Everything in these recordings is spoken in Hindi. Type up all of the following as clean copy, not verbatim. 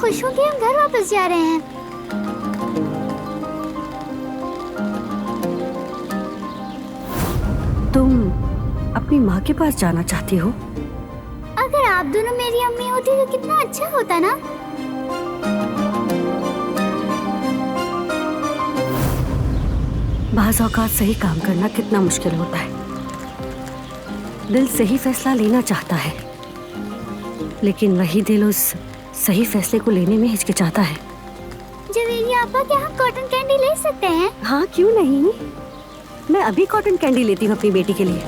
खुश हूँ कि हम घर वापस जा रहे हैं। तुम अपनी माँ के पास जाना चाहती हो? अगर आप दोनों मेरी अम्मी होती तो कितना अच्छा होता ना। बाज़ औक़ात सही काम करना कितना मुश्किल होता है। दिल सही फैसला लेना चाहता है, लेकिन वही दिल उस सही फैसले को लेने में हिचकिचाता है। जवेरी आपा, क्या हम कॉटन कैंडी ले सकते हैं? हाँ, क्यों नहीं। मैं अभी कॉटन कैंडी लेती हूँ अपनी बेटी के लिए।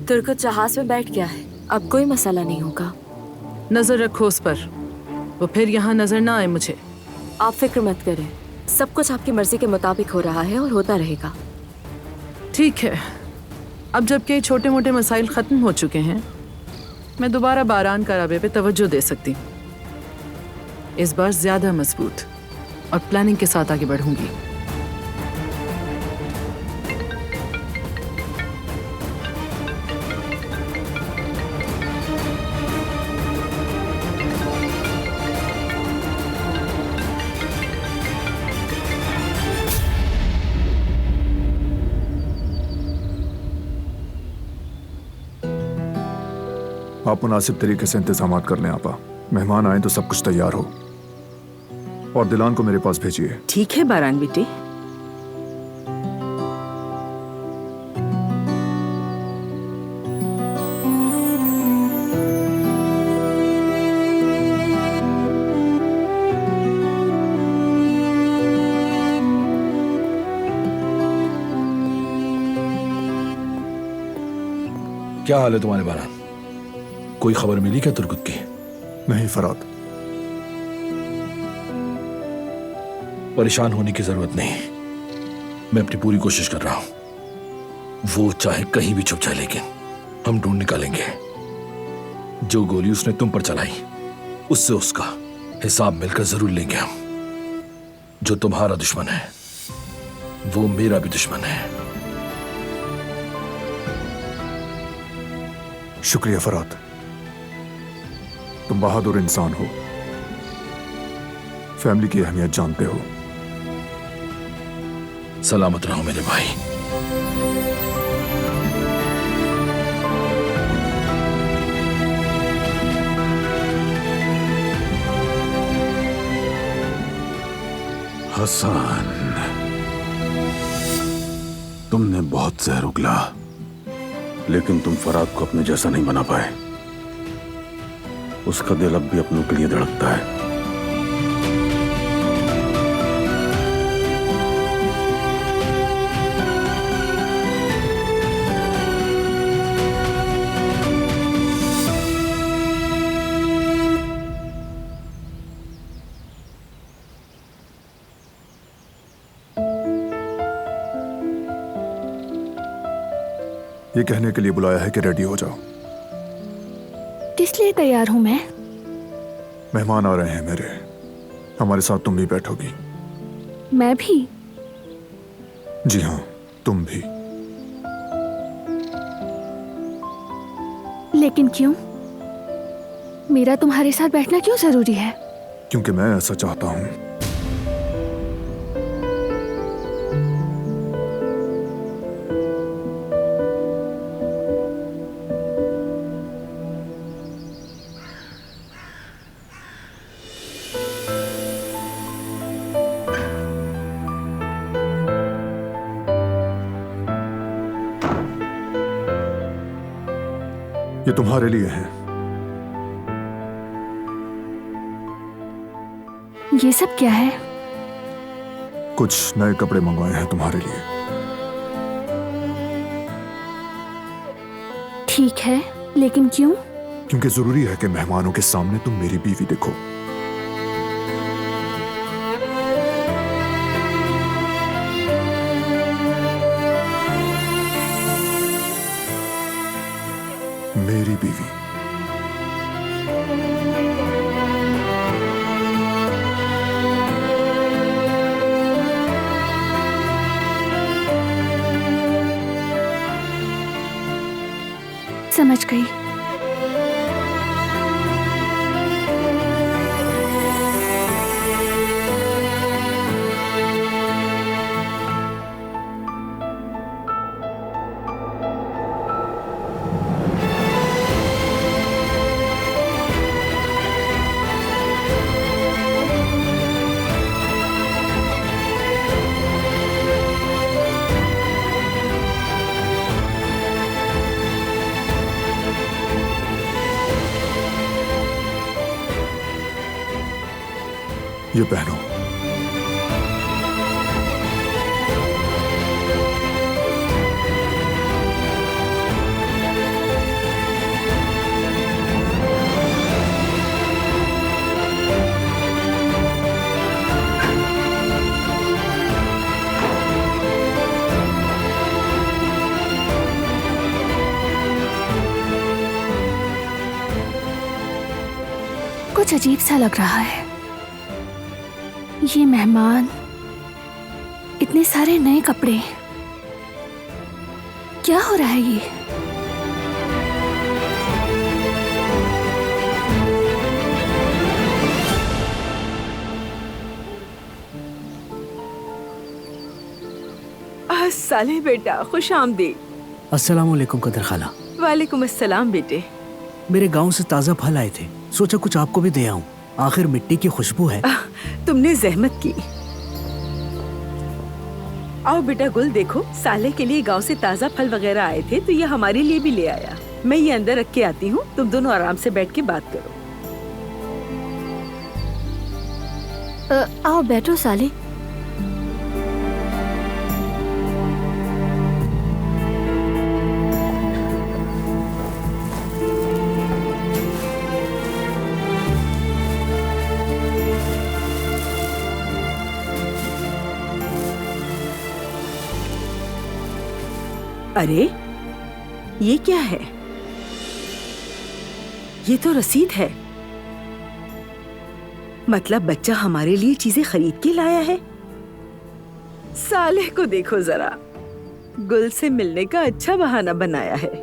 तुर्को जहाज में बैठ गया है, अब कोई मसला नहीं होगा। नजर रखो उस पर, वो फिर यहाँ नजर ना आए मुझे। आप फिक्र मत करें, सब कुछ आपकी मर्जी के मुताबिक हो रहा है और होता रहेगा। ठीक है, अब जबकि छोटे मोटे मसाइल खत्म हो चुके हैं, मैं दोबारा बारान कराबे पे तवज्जो दे सकती हूँ। इस बार ज्यादा मजबूत और प्लानिंग के साथ आगे बढ़ूंगी। आप मुनासिब तरीके से इंतजामात कर लें आपा। मेहमान आए तो सब कुछ तैयार हो, और दिलान को मेरे पास भेजिए। ठीक है बारान बेटी। क्या हाल है तुम्हारे बारान? कोई खबर मिली क्या तुर्गुत की? नहीं फराद, परेशान होने की जरूरत नहीं, मैं अपनी पूरी कोशिश कर रहा हूं। वो चाहे कहीं भी छुप जाए, लेकिन हम ढूंढ निकालेंगे। जो गोली उसने तुम पर चलाई, उससे उसका हिसाब मिलकर जरूर लेंगे हम। जो तुम्हारा दुश्मन है, वो मेरा भी दुश्मन है। शुक्रिया फराद, तुम बहादुर इंसान हो, फैमिली की अहमियत जानते हो। सलामत रहो मेरे भाई। हसन, तुमने बहुत जहर उगला, लेकिन तुम फराद को अपने जैसा नहीं बना पाए। उसका दिल अब भी अपनों के लिए धड़कता है। ये कहने के लिए बुलाया है कि रेडी हो जाओ। किस लिए तैयार हूं मैं? मेहमान आ रहे हैं मेरे, हमारे साथ तुम भी बैठोगी। मैं भी? जी हाँ, तुम भी। लेकिन क्यों? मेरा तुम्हारे साथ बैठना क्यों जरूरी है? क्योंकि मैं ऐसा चाहता हूं। ये तुम्हारे लिए है। ये सब क्या है? कुछ नए कपड़े मंगवाए हैं तुम्हारे लिए। ठीक है, लेकिन क्यों? क्योंकि जरूरी है कि मेहमानों के सामने तुम मेरी बीवी दिखो। मेरी बीवी। समझ गई। ये पहनो। कुछ अजीब सा लग रहा है। ये मेहमान, इतने सारे नए कपड़े, क्या हो रहा है ये? साले बेटा, खुश आमदी। अस्सलाम वालेकुम कदर खाला। वालेकुम अस्सलाम बेटे। मेरे गांव से ताज़ा फल आए थे, सोचा कुछ आपको भी दे आऊं। आखिर मिट्टी की खुशबू है। तुमने जहमत की। आओ बेटा, गुल देखो, साले के लिए गांव से ताज़ा फल वगैरह आए थे तो ये हमारे लिए भी ले आया। मैं ये अंदर रख के आती हूँ, तुम दोनों आराम से बैठ के बात करो। आओ बैठो साले। अरे ये क्या है? ये तो रसीद है। मतलब बच्चा हमारे लिए चीजें खरीद के लाया है। साले को देखो जरा, गुल से मिलने का अच्छा बहाना बनाया है।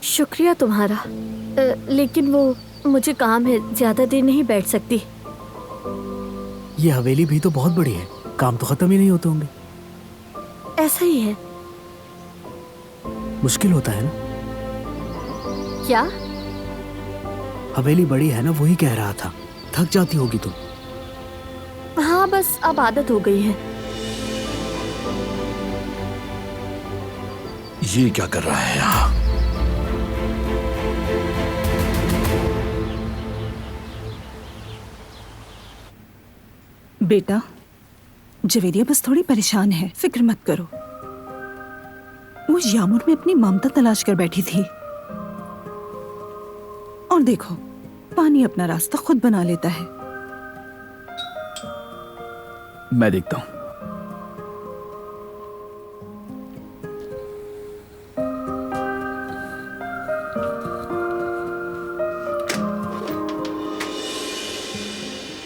शुक्रिया तुम्हारा, लेकिन वो मुझे काम है, ज्यादा देर नहीं बैठ सकती। ये हवेली भी तो बहुत बड़ी है, काम तो खत्म ही नहीं होते होंगे। ऐसा ही है। मुश्किल होता है ना? क्या? हवेली बड़ी है ना, वही कह रहा था। थक जाती होगी तुम। हाँ, बस अब आदत हो गई है। ये क्या कर रहा है यहाँ? बेटा, जवेरिया बस थोड़ी परेशान है, फिक्र मत करो। वो यामुर में अपनी ममता तलाश कर बैठी थी। और देखो, पानी अपना रास्ता खुद बना लेता है। मैं देखता हूँ।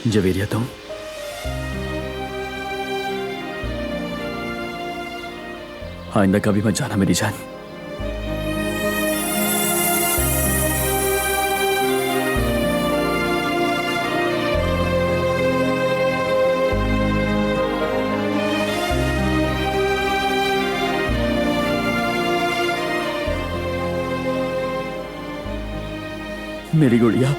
जवेरिया, तुम आइंदा कभी मत जाना मेरी जान। मेरी गुड़िया,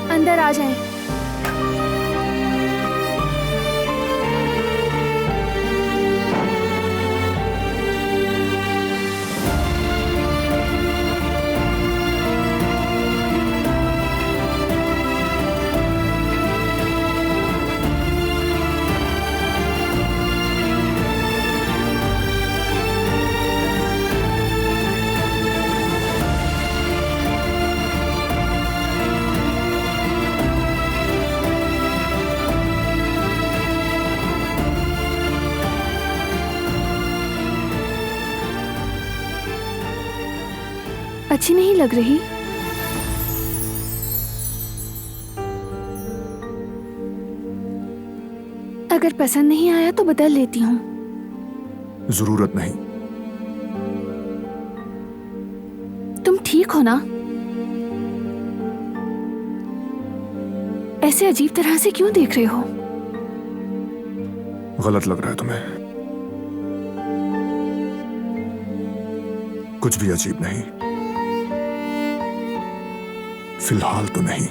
अंदर आ जाएं। अच्छी नहीं लग रही। अगर पसंद नहीं आया तो बदल लेती हूँ। जरूरत नहीं। तुम ठीक हो ना? ऐसे अजीब तरह से क्यों देख रहे हो? गलत लग रहा है तुम्हें? कुछ भी अजीब नहीं, फिलहाल तो नहीं।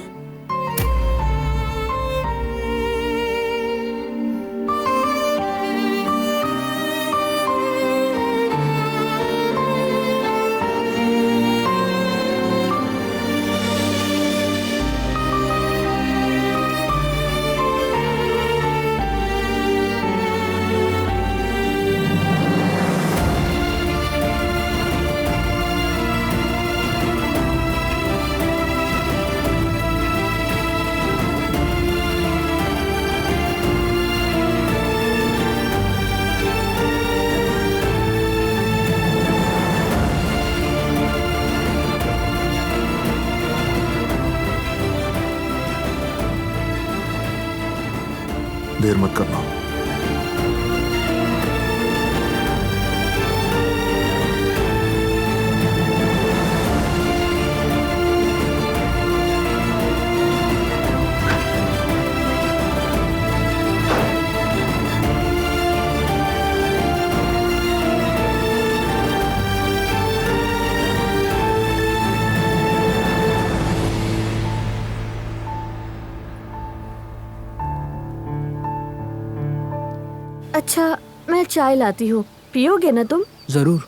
देर मत करना। अच्छा, मैं चाय लाती हूँ, पियोगे ना तुम? जरूर।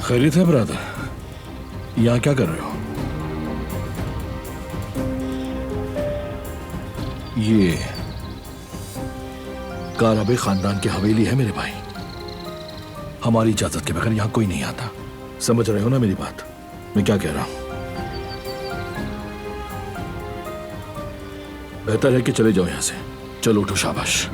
खैरियत है ब्रदर? यहाँ क्या कर रहे हो? ये काराबे खानदान की हवेली है मेरे भाई। हमारी इजाजत के बगैर यहाँ कोई नहीं आता। समझ रहे हो ना मेरी बात? मैं क्या कह रहा हूं? बेहतर है कि चले जाओ यहां से। चलो उठो, शाबाश।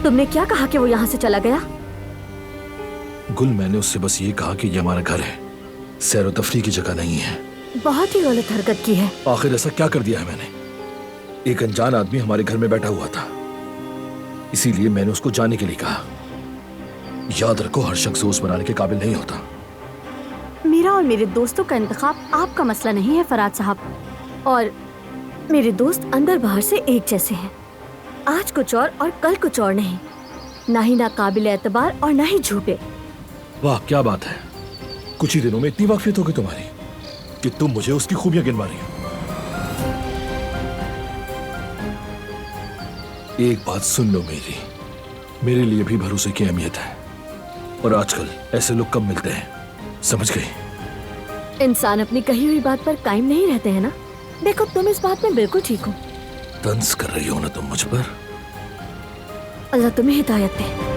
तुमने क्या कहा कि वो यहाँ से चला गया? गुल, मैंने उससे बस ये कहा कि ये हमारा घर है, सैर व तफरीह की जगह नहीं है। बहुत ही गलत हरकत की है। आखिर ऐसा क्या कर दिया है मैंने? एक अनजान आदमी हमारे घर में बैठा हुआ था, इसीलिए मैंने उसको जाने के लिए कहा। याद रखो, हर शख्स दोस्त बनाने के काबिल नहीं होता। मेरा और मेरे दोस्तों का इंतखाब आपका मसला नहीं है फराद साहब, और मेरे दोस्त अंदर बाहर से एक जैसे हैं। आज कुछ और कल कुछ और नहीं, ना ही नाकाबिल एतबार और ना ही झूठे। वाह, क्या बात है। कुछ ही दिनों में इतनी वाकफियत हो गई तुम्हारी कि तुम मुझे उसकी खूबियां गिनवा रही हो। एक बात सुन लो मेरे लिए भी भरोसे की अहमियत है, और आजकल ऐसे लोग कम मिलते हैं, समझ गई? इंसान अपनी कही हुई बात पर कायम नहीं रहते हैं ना। देखो, तुम इस बात में बिल्कुल ठीक हो। तंज कर रही हो ना तुम मुझ पर? अल्लाह तुम्हें हिदायत दे।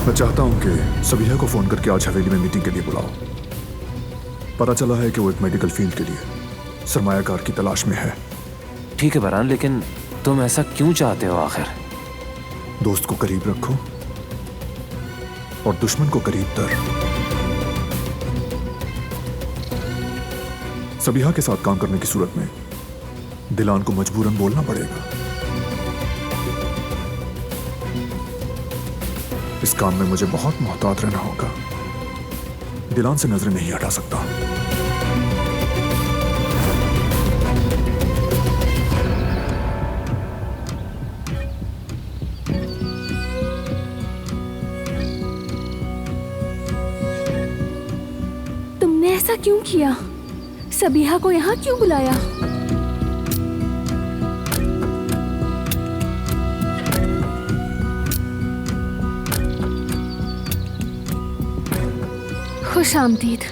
मैं चाहता हूं कि सबीहा को फोन करके आज हवेली में मीटिंग के लिए बुलाओ। पता चला है कि वो एक मेडिकल फील्ड के लिए सरमायाकार की तलाश में है। ठीक है बरहान, लेकिन तुम ऐसा क्यों चाहते हो आखिर? दोस्त को करीब रखो और दुश्मन को करीब तर। सबीहा के साथ काम करने की सूरत में दिलान को मजबूरन बोलना पड़ेगा। इस काम में मुझे बहुत मोहतात रहना होगा। दिलान से नजरें नहीं हटा सकता। तुमने ऐसा क्यों किया? सबीहा को यहाँ क्यों बुलाया? खुश आमदीद।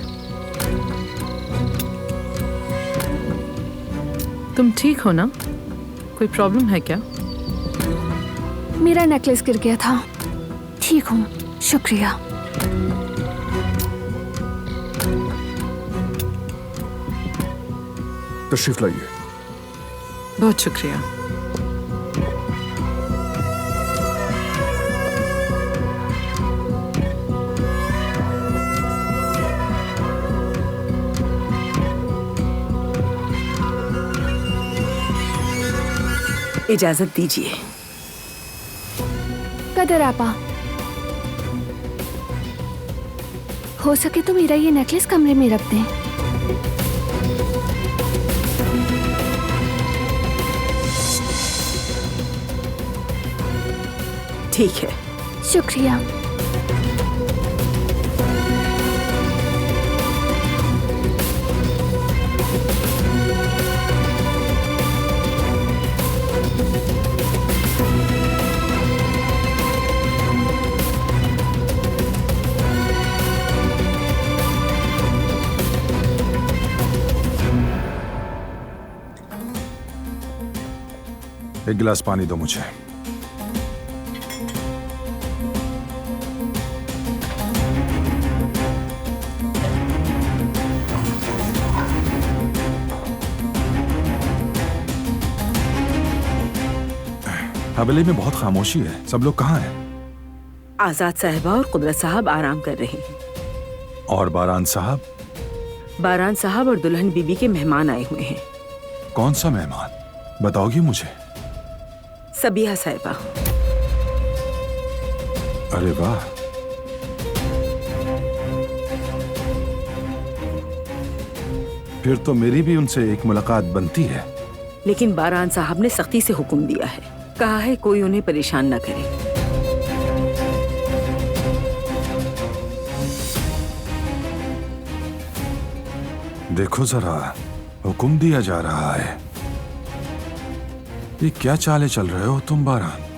तुम ठीक हो ना? कोई प्रॉब्लम है क्या? मेरा नेकलेस गिर गया था। ठीक हूँ, शुक्रिया। तशरीफ लाइए। बहुत शुक्रिया। इजाजत दीजिए। कदर आपा, हो सके तो मेरा ये नेकलेस कमरे में रख दें। ठीक है। शुक्रिया। एक गिलास पानी दो मुझे। हवेली में बहुत खामोशी है, सब लोग कहाँ हैं? आजाद साहिबा और कुदरत साहब आराम कर रहे हैं। और बारान साहब? बारान साहब और दुल्हन बीबी के मेहमान आए हुए हैं। कौन सा मेहमान, बताओगी मुझे? सबीहा साहिबा। अरे वाह, फिर तो मेरी भी उनसे एक मुलाकात बनती है। लेकिन बारान साहब ने सख्ती से हुक्म दिया है, कहा है कोई उन्हें परेशान न करे। देखो जरा, हुक्म दिया जा रहा है। ये क्या चाले चल रहे हो तुम बारान?